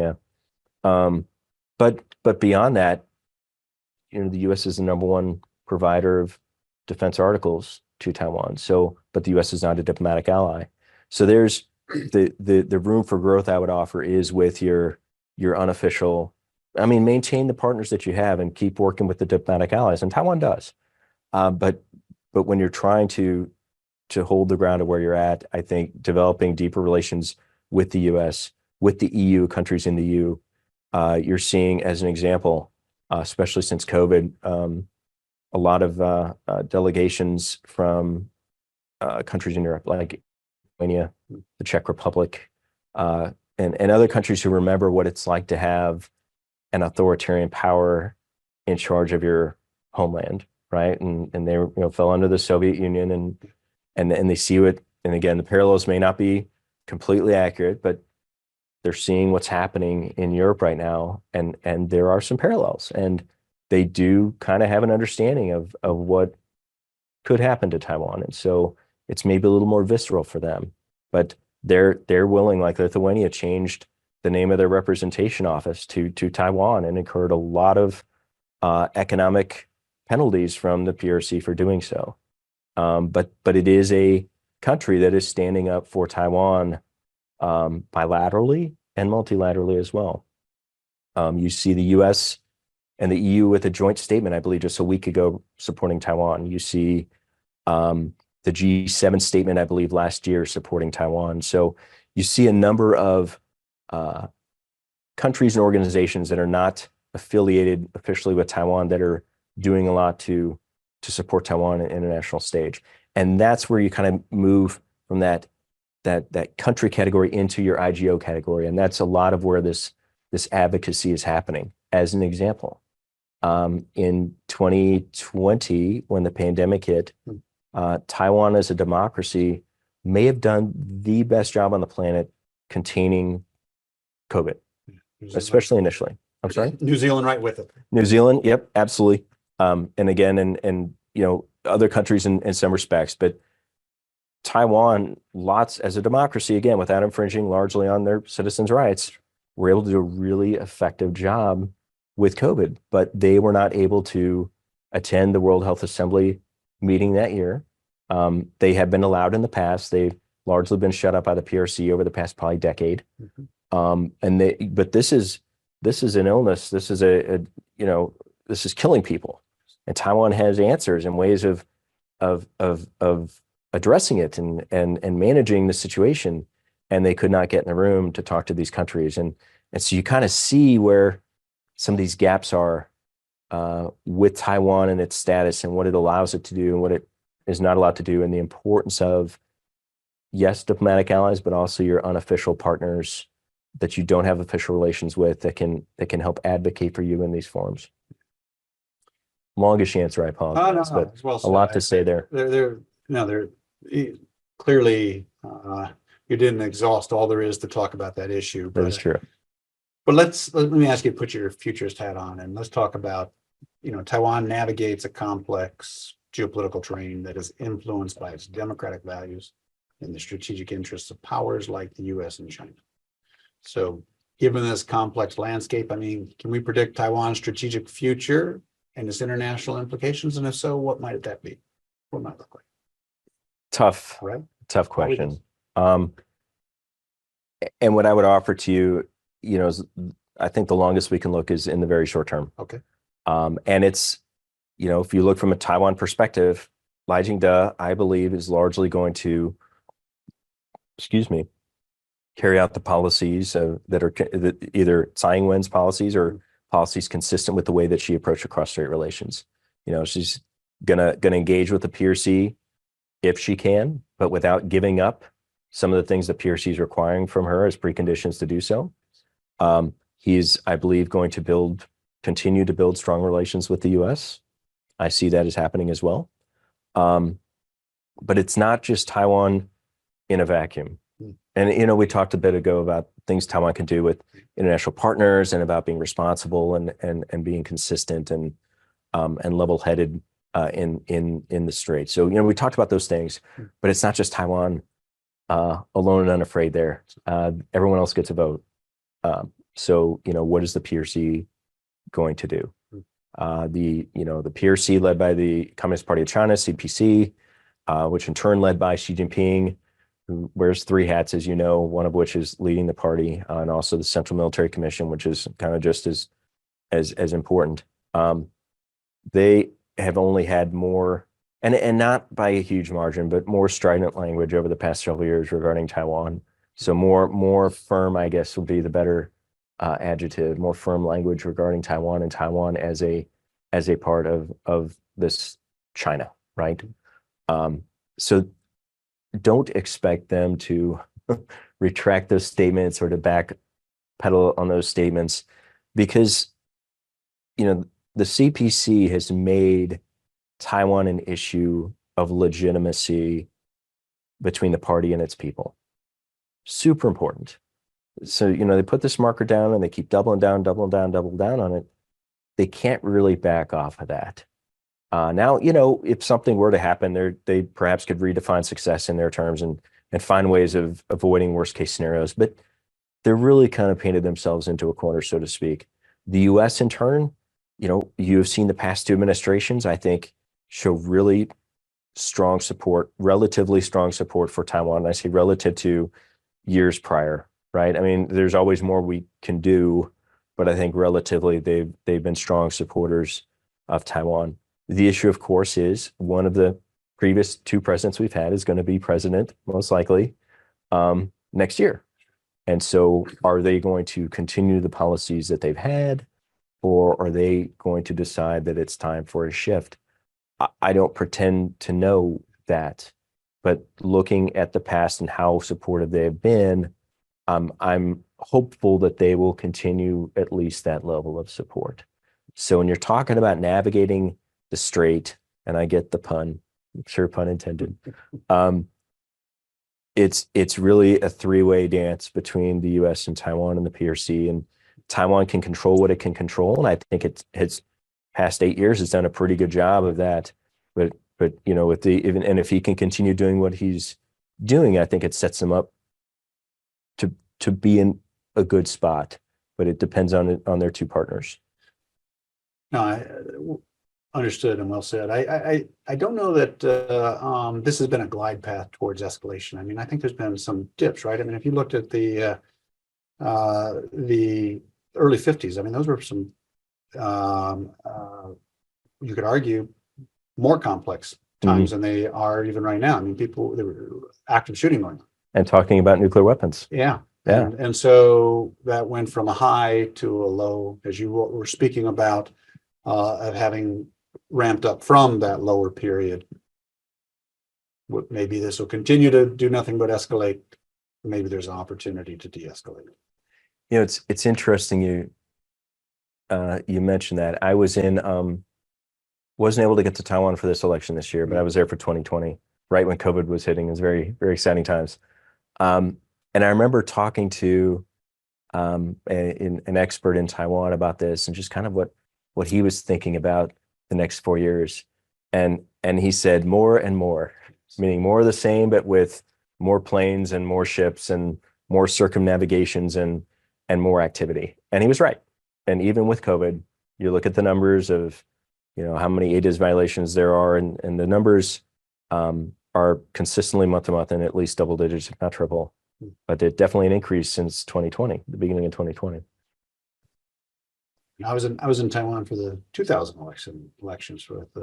But beyond that, the U.S. is the number 1 provider of defense articles to Taiwan. But the U.S. is not a diplomatic ally. So there's the room for growth I would offer is with your unofficial. I mean, maintain the partners that you have and keep working with the diplomatic allies, and Taiwan does. But when you're trying to hold the ground of where you're at, I think developing deeper relations with the U.S., with the EU, countries in the EU, you're seeing, as an example, especially since COVID, a lot of delegations from countries in Europe, like Lithuania, the Czech Republic, and other countries who remember what it's like to have an authoritarian power in charge of your homeland, right? And they fell under the Soviet Union, and they see what, and again, the parallels may not be completely accurate, but they're seeing what's happening in Europe right now, and there are some parallels, and they do kind of have an understanding of what could happen to Taiwan, and so it's maybe a little more visceral for them, but they're willing, like Lithuania changed the name of their representation office to Taiwan and incurred a lot of economic penalties from the PRC for doing so. But it is a country that is standing up for Taiwan bilaterally and multilaterally as well. You see the US and the EU with a joint statement, I believe, just a week ago, supporting Taiwan. You see the G7 statement, I believe, last year supporting Taiwan. So you see a number of countries and organizations that are not affiliated officially with Taiwan that are doing a lot to support Taiwan on an international stage. And that's where you kind of move from that country category into your IGO category. And that's a lot of where this advocacy is happening. As an example, in 2020, when the pandemic hit, Taiwan as a democracy may have done the best job on the planet containing COVID, especially initially. I'm sorry? New Zealand right with it. New Zealand, yep, absolutely. And again, and other countries in some respects, but Taiwan, lots as a democracy, again, without infringing largely on their citizens' rights, were able to do a really effective job with COVID, but they were not able to attend the World Health Assembly meeting that year. They have been allowed in the past. They've largely been shut up by the PRC over the past probably decade. But this is an illness. This is this is killing people, and Taiwan has answers and ways of addressing it and managing the situation, and they could not get in the room to talk to these countries. And so you kind of see where some of these gaps are with Taiwan and its status and what it allows it to do and what it is not allowed to do, and the importance of, yes, diplomatic allies, but also your unofficial partners that you don't have official relations with that can help advocate for you in these forums. Longish answer, I apologize, but well said. A lot to say there. They're clearly you didn't exhaust all there is to talk about that issue. That is true. But let me ask you to put your futurist hat on, and let's talk about, Taiwan navigates a complex geopolitical terrain that is influenced by its democratic values and the strategic interests of powers like the US and China. So given this complex landscape, I mean, can we predict Taiwan's strategic future and its international implications? And if so, what might that be? What might it look like? Tough, right? Tough question. And what I would offer to you, is I think the longest we can look is in the very short term. Okay. And it's, if you look from a Taiwan perspective, Lai Ching-te, I believe, is largely going to, carry out the policies that either Tsai Ing-wen's policies or policies consistent with the way that she approached cross-strait relations. She's gonna engage with the PRC if she can, but without giving up some of the things that PRC is requiring from her as preconditions to do so. He's, I believe, going to continue to build strong relations with the US. I see that as happening as well. But it's not just Taiwan in a vacuum. And, we talked a bit ago about things Taiwan can do with international partners and about being responsible and being consistent and level-headed in the strait. So, we talked about those things, but it's not just Taiwan alone and unafraid there. Everyone else gets a vote. So, what is the PRC going to do? The PRC led by the Communist Party of China, CPC, which in turn led by Xi Jinping, who wears three hats, as you know, one of which is leading the party, and also the Central Military Commission, which is kind of just as important. They have only had more, and not by a huge margin, but more strident language over the past several years regarding Taiwan. So more firm, I guess, would be the better adjective, more firm language regarding Taiwan and Taiwan as a part of this China, right? So don't expect them to retract those statements or to backpedal on those statements, because the CPC has made Taiwan an issue of legitimacy between the party and its people. Super important. So, they put this marker down and they keep doubling down on it. They can't really back off of that. Now, if something were to happen, they perhaps could redefine success in their terms and find ways of avoiding worst case scenarios, but they're really kind of painted themselves into a corner, so to speak. The US in turn, you have seen the past two administrations, I think, show really strong support, relatively strong support for Taiwan. And I say relative to years prior, right? I mean, there's always more we can do, but I think relatively they've been strong supporters of Taiwan. The issue, of course, is one of the previous two presidents we've had is going to be president, most likely, next year. And so are they going to continue the policies that they've had, or are they going to decide that it's time for a shift? I don't pretend to know that, but looking at the past and how supportive they have been, I'm hopeful that they will continue at least that level of support. So when you're talking about navigating the strait, and I get the pun, I'm sure pun intended, it's really a three-way dance between the US and Taiwan and the PRC, and Taiwan can control what it can control, and I think it's past 8 years has done a pretty good job of that. But if he can continue doing what he's doing, I think it sets him up to be in a good spot. But it depends on their two partners. No, I understood and well said. I don't know that this has been a glide path towards escalation. I mean, I think there's been some dips, right? I mean, if you looked at the early 50s, I mean, those were some you could argue more complex times than they are even right now. I mean, there were active shooting going on. And talking about nuclear weapons. Yeah. Yeah. And so that went from a high to a low, as you were speaking about, of having ramped up from that lower period. Maybe this will continue to do nothing but escalate. Maybe there's an opportunity to de-escalate. It's interesting you mentioned that. I wasn't able to get to Taiwan for this election this year, but I was there for 2020, right when COVID was hitting. It was very, very exciting times. And I remember talking to an expert in Taiwan about this, and just kind of what he was thinking about the next 4 years. And he said more and more, meaning more of the same, but with more planes and more ships and more circumnavigations and more activity. And he was right. And even with COVID, you look at the numbers of, how many ADIS violations there are, and the numbers are consistently month to month in at least double digits, if not triple. But there's definitely an increase since 2020, the beginning of 2020. I was in Taiwan for the 2000 elections with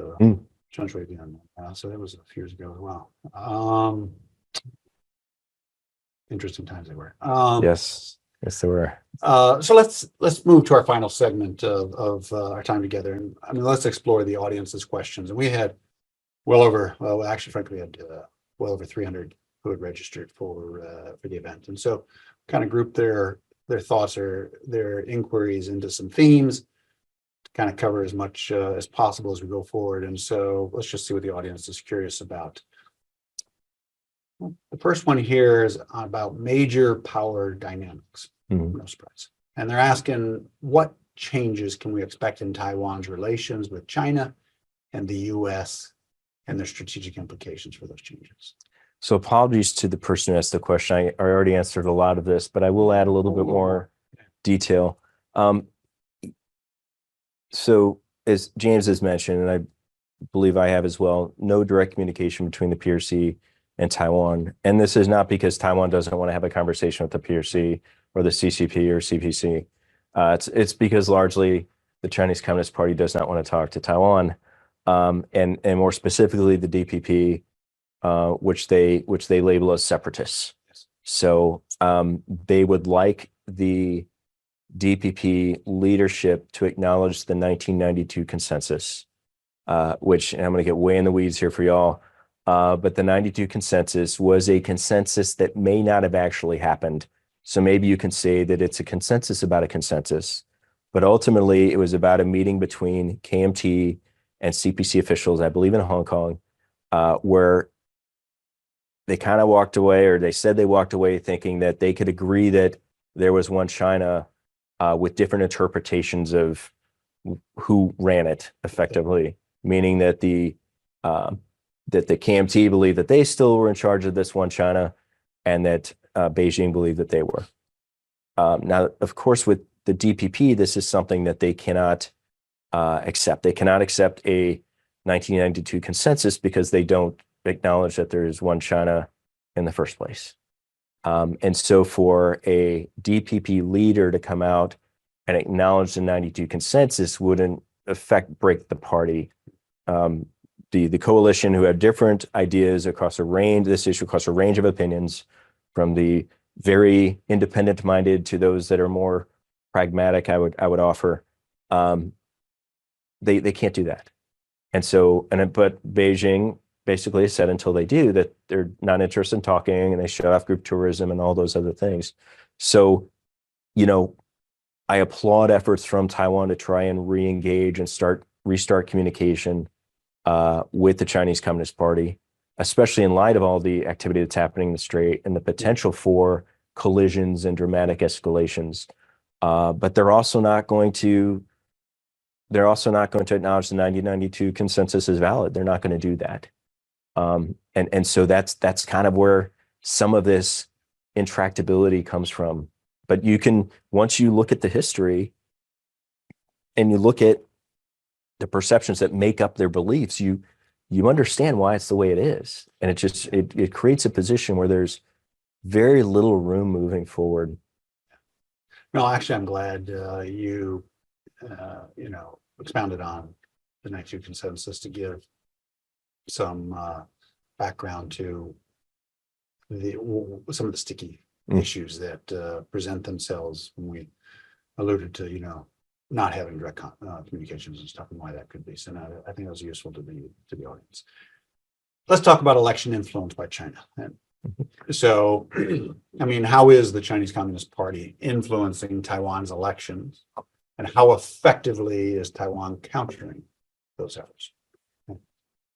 Chen Shui-bian. So that was a few years ago as well. Interesting times they were. Yes, they were. So let's move to our final segment of our time together, and let's explore the audience's questions. And we had frankly, we had well over 300 who had registered for the event, and so kind of grouped their thoughts or their inquiries into some themes to kind of cover as much as possible as we go forward. And so let's just see what the audience is curious about. The first one here is about major power dynamics. No surprise. And they're asking, what changes can we expect in Taiwan's relations with China and the US, and their strategic implications for those changes? So apologies to the person who asked the question. I already answered a lot of this, but I will add a little bit more detail. So as James has mentioned, and I believe I have as well, no direct communication between the PRC and Taiwan. And this is not because Taiwan doesn't want to have a conversation with the PRC or the CCP or CPC. It's because largely the Chinese Communist Party does not want to talk to Taiwan, and more specifically the DPP, which they label as separatists. So they would like the DPP leadership to acknowledge the 1992 consensus, which, and I'm going to get way in the weeds here for y'all, but the 92 consensus was a consensus that may not have actually happened. So maybe you can say that it's a consensus about a consensus, but ultimately it was about a meeting between KMT and CPC officials, I believe in Hong Kong, where they kind of walked away, or they said they walked away thinking that they could agree that there was one China, with different interpretations of who ran it effectively, meaning that the KMT believed that they still were in charge of this one China, and that Beijing believed that they were. Now, of course, with the DPP, this is something that they cannot accept. They cannot accept a 1992 consensus because they don't acknowledge that there is one China in the first place. And so for a DPP leader to come out and acknowledge the 92 consensus would in effect break the party. The coalition, who had different ideas across a range of opinions, from the very independent-minded to those that are more pragmatic, I would offer, they can't do that. And so, but Beijing basically said until they do, that they're not interested in talking, and they shut off group tourism and all those other things. So, I applaud efforts from Taiwan to try and re-engage and restart communication with the Chinese Communist Party, especially in light of all the activity that's happening in the Strait and the potential for collisions and dramatic escalations. But they're also not going to acknowledge the 1992 consensus is valid. They're not going to do that. And so that's kind of where some of this intractability comes from. But once you look at the history and you look at the perceptions that make up their beliefs, you understand why it's the way it is. And it creates a position where there's very little room moving forward. No, actually, I'm glad you expounded on the 92 consensus to give some background to some of the sticky issues that present themselves when we alluded to, not having direct communications and stuff, and why that could be. So I think that was useful to the audience. Let's talk about election influence by China. And so, how is the Chinese Communist Party influencing Taiwan's elections, and how effectively is Taiwan countering those efforts?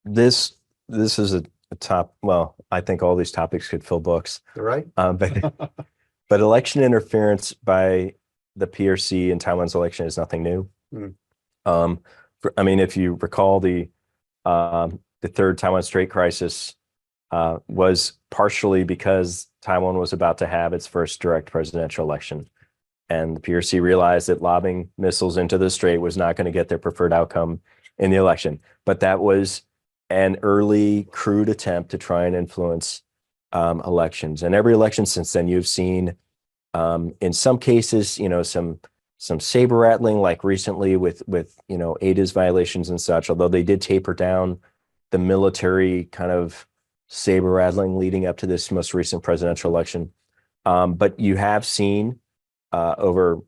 This is a top. Well, I think all these topics could fill books. Right. But But election interference by the PRC in Taiwan's election is nothing new. Mm. I mean, if you recall, the third Taiwan Strait crisis was partially because Taiwan was about to have its first direct presidential election. And the PRC realized that lobbing missiles into the strait was not going to get their preferred outcome in the election. But that was an early, crude attempt to try and influence elections. And every election since then, you've seen, in some cases, some saber rattling, like recently with ADA's violations and such, although they did taper down the military kind of saber rattling leading up to this most recent presidential election. But you have seen over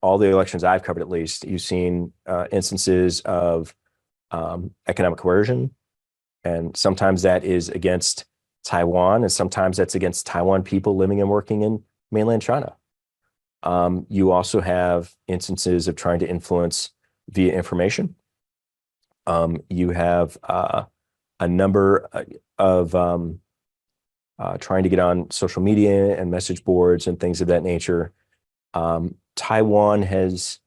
all the elections I've covered, at least, you've seen instances of economic coercion, and sometimes that is against Taiwan, and sometimes that's against Taiwan people living and working in mainland China. You also have instances of trying to influence via information. You have a number of trying to get on social media and message boards and things of that nature. Taiwan has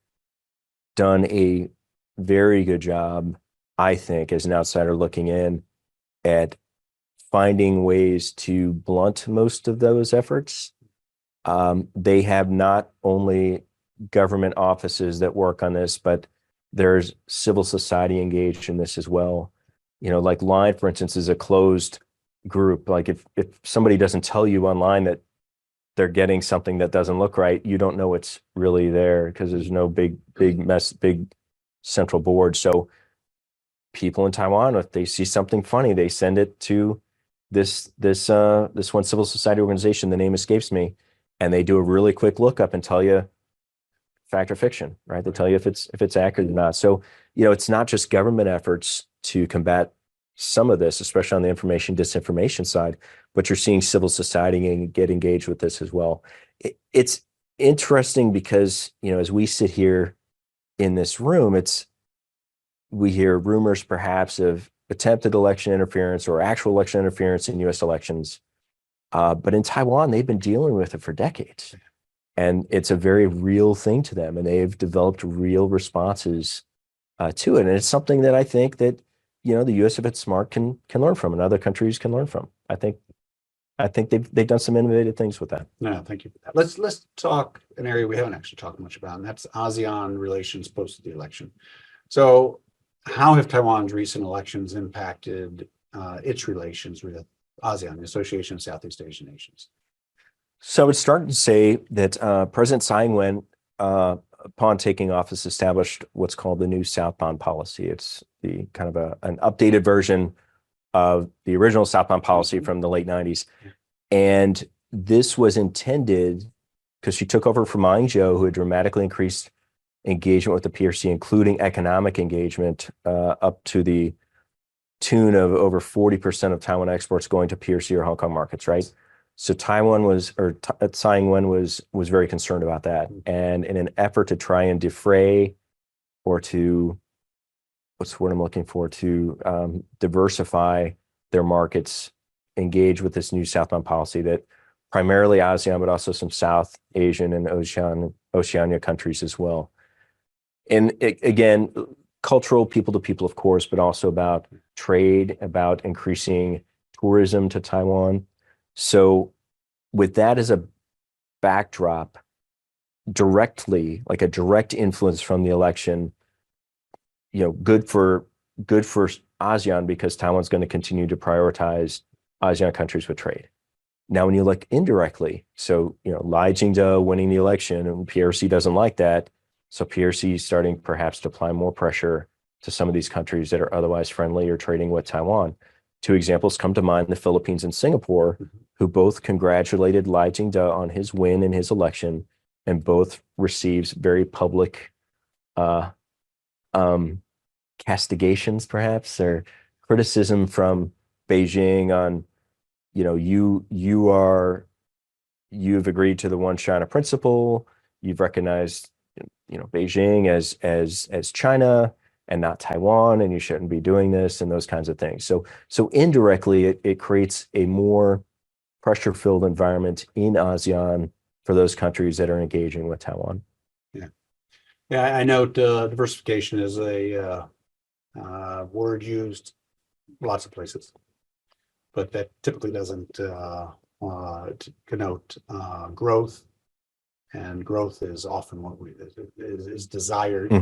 done a very good job, I think, as an outsider looking in, at finding ways to blunt most of those efforts. They have not only government offices that work on this, but there's civil society engaged in this as well. Like Line, for instance, is a closed group. Like if somebody doesn't tell you online that they're getting something that doesn't look right, you don't know it's really there because there's no big central board. So people in Taiwan, if they see something funny, they send it to this one civil society organization, the name escapes me, and they do a really quick lookup and tell you fact or fiction, right? They tell you if it's accurate or not. So, it's not just government efforts to combat some of this, especially on the information disinformation side, but you're seeing civil society get engaged with this as well. It's interesting because, as we sit here in this room, we hear rumors perhaps of attempted election interference or actual election interference in US elections. But in Taiwan, they've been dealing with it for decades. And it's a very real thing to them. And they've developed real responses to it. And it's something that I think that, the US, if it's smart, can learn from, and other countries can learn from. I think they've done some innovative things with that. No, thank you for that. Let's talk an area we haven't actually talked much about, and that's ASEAN relations post the election. So how have Taiwan's recent elections impacted its relations with ASEAN, the Association of Southeast Asian Nations? So it's starting to say that President Tsai Ing-wen, upon taking office, established what's called the new southbound policy. It's the kind of an updated version of the original southbound policy from the late 90s. And this was intended because she took over from Ma Ying-jeou, who had dramatically increased engagement with the PRC, including economic engagement, up to the tune of over 40% of Taiwan exports going to PRC or Hong Kong markets, right? So Tsai Ing-wen was very concerned about that. And in an effort to try and defray, or to, what's the word I'm looking for, to diversify their markets, engage with this new southbound policy that primarily ASEAN, but also some South Asian and Oceania countries as well. And again, cultural, people to people, of course, but also about trade, about increasing tourism to Taiwan. So with that as a backdrop, directly, like a direct influence from the election, good for ASEAN, because Taiwan's going to continue to prioritize ASEAN countries with trade. Now, when you look indirectly, so, Lai Ching-te winning the election, and PRC doesn't like that. So PRC is starting perhaps to apply more pressure to some of these countries that are otherwise friendly or trading with Taiwan. Two examples come to mind: the Philippines and Singapore, who both congratulated Lai Ching-te on his win in his election, and both receives very public castigations, perhaps, or criticism from Beijing on, you've agreed to the One China principle, you've recognized, Beijing as China and not Taiwan, and you shouldn't be doing this, and those kinds of things. So indirectly, it creates a more pressure-filled environment in ASEAN for those countries that are engaging with Taiwan. Yeah, I note diversification is a word used lots of places, but that typically doesn't connote growth, and growth is often what is desired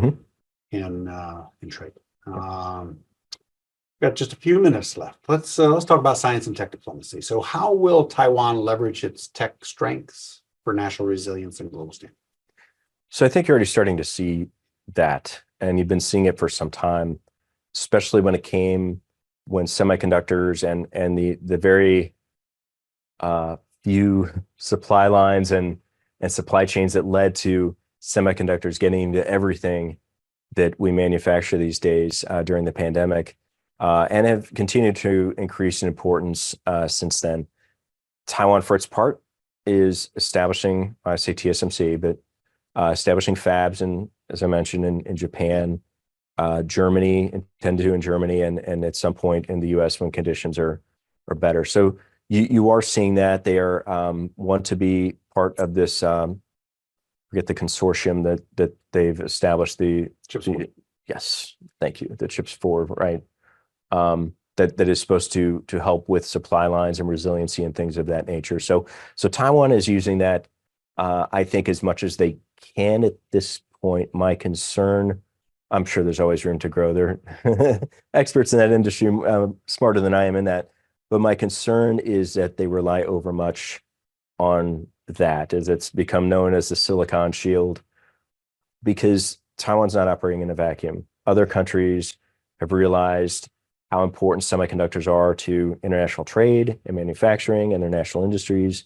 in trade. Got just a few minutes left. Let's talk about science and tech diplomacy. So, how will Taiwan leverage its tech strengths for national resilience and global standing? So I think you're already starting to see that, and you've been seeing it for some time, especially when semiconductors and the very few supply lines and supply chains that led to semiconductors getting into everything that we manufacture these days during the pandemic, and have continued to increase in importance since then. Taiwan, for its part, is establishing, I say TSMC, but establishing fabs, and as I mentioned, in Japan, Germany, intend to do in Germany, and at some point in the U.S. when conditions are better. So you are seeing that they are want to be part of this. Forget the consortium that they've established. Yes, thank you. The CHIPS 4, right? That is supposed to help with supply lines and resiliency and things of that nature. So Taiwan is using that, I think, as much as they can at this point. My concern, I'm sure there's always room to grow. They're experts in that industry, smarter than I am in that. But my concern is that they rely overmuch on that, as it's become known as the Silicon Shield, because Taiwan's not operating in a vacuum. Other countries have realized how important semiconductors are to international trade and manufacturing and their national industries,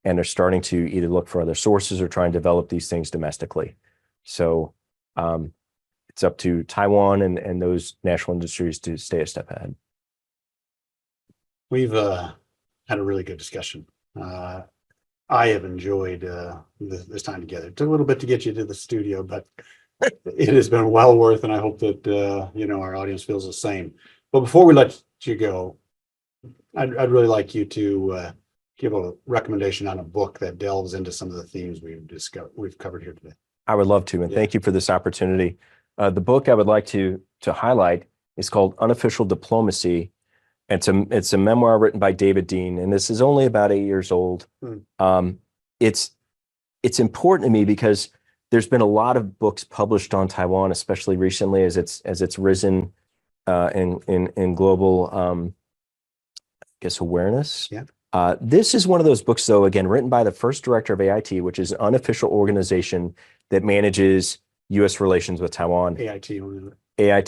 and are starting to either look for other sources or try and develop these things domestically. So it's up to Taiwan and those national industries to stay a step ahead. We've had a really good discussion. I have enjoyed this time together. It took a little bit to get you to the studio, but it has been well worth, and I hope that our audience feels the same. But before we let you go, I'd really like you to give a recommendation on a book that delves into some of the themes we've covered here today. I would love to, and thank you for this opportunity. The book I would like to highlight is called Unofficial Diplomacy. It's a memoir written by David Dean, and this is only about 8 years old. It's important to me because there's been a lot of books published on Taiwan, especially recently as it's risen in global awareness. Yeah. This is one of those books, though, again, written by the first director of AIT, which is an unofficial organization that manages U.S. relations with Taiwan. AIT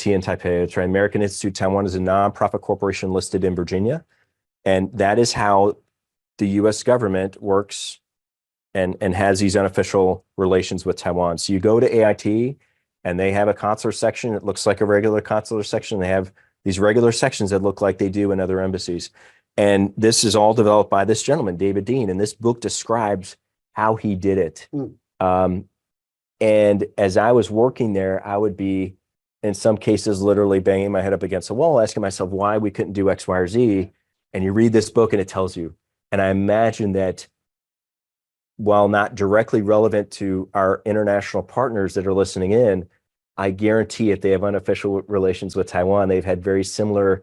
in Taipei. That's right. American Institute Taiwan is a nonprofit corporation listed in Virginia. And that is how the U.S. government works and has these unofficial relations with Taiwan. So you go to AIT and they have a consular section. It looks like a regular consular section. They have these regular sections that look like they do in other embassies. And this is all developed by this gentleman, David Dean. And this book describes how he did it. And as I was working there, I would be, in some cases, literally banging my head up against the wall, asking myself why we couldn't do X, Y, or Z. And you read this book and it tells you. And I imagine that while not directly relevant to our international partners that are listening in, I guarantee if they have unofficial relations with Taiwan, they've had very similar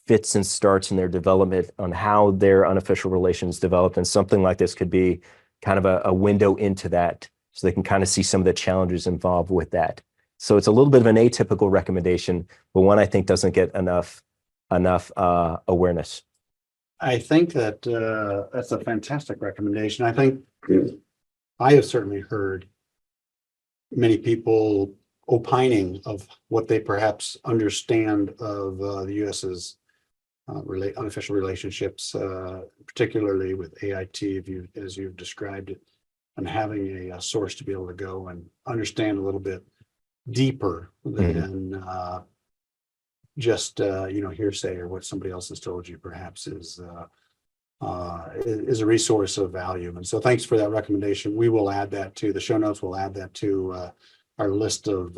fits and starts in their development on how their unofficial relations developed. And something like this could be kind of a window into that, so they can kind of see some of the challenges involved with that. So it's a little bit of an atypical recommendation, but one I think doesn't get enough awareness. I think that that's a fantastic recommendation. I think I have certainly heard many people opining of what they perhaps understand of the U.S.'s unofficial relationships, particularly with AIT, as you've described it, and having a source to be able to go and understand a little bit deeper than just hearsay or what somebody else has told you, perhaps is a resource of value. And so thanks for that recommendation. We will add that to the show notes. We'll add that to our list of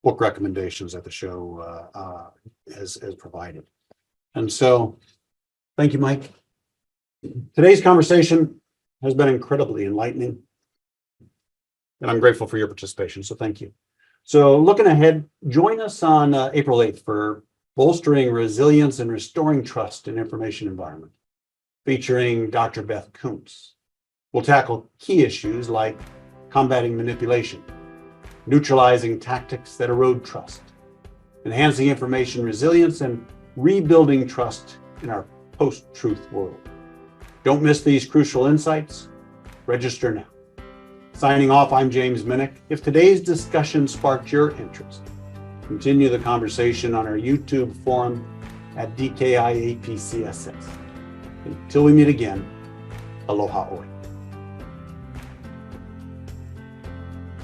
book recommendations that the show has provided. And so thank you, Mike. Today's conversation has been incredibly enlightening. And I'm grateful for your participation, so thank you. So looking ahead, join us on April 8th for Bolstering Resilience and Restoring Trust in Information Environment, featuring Dr. Beth Kuntz. We'll tackle key issues like combating manipulation, neutralizing tactics that erode trust, enhancing information resilience, and rebuilding trust in our post-truth world. Don't miss these crucial insights. Register now. Signing off, I'm James Minnick. If today's discussion sparked your interest, continue the conversation on our YouTube forum at DKI APCSS. Until we meet again, aloha oi.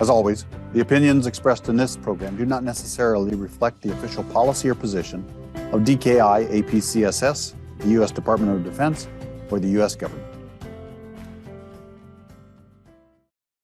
As always, the opinions expressed in this program do not necessarily reflect the official policy or position of DKI APCSS, the U.S. Department of Defense, or the U.S. government.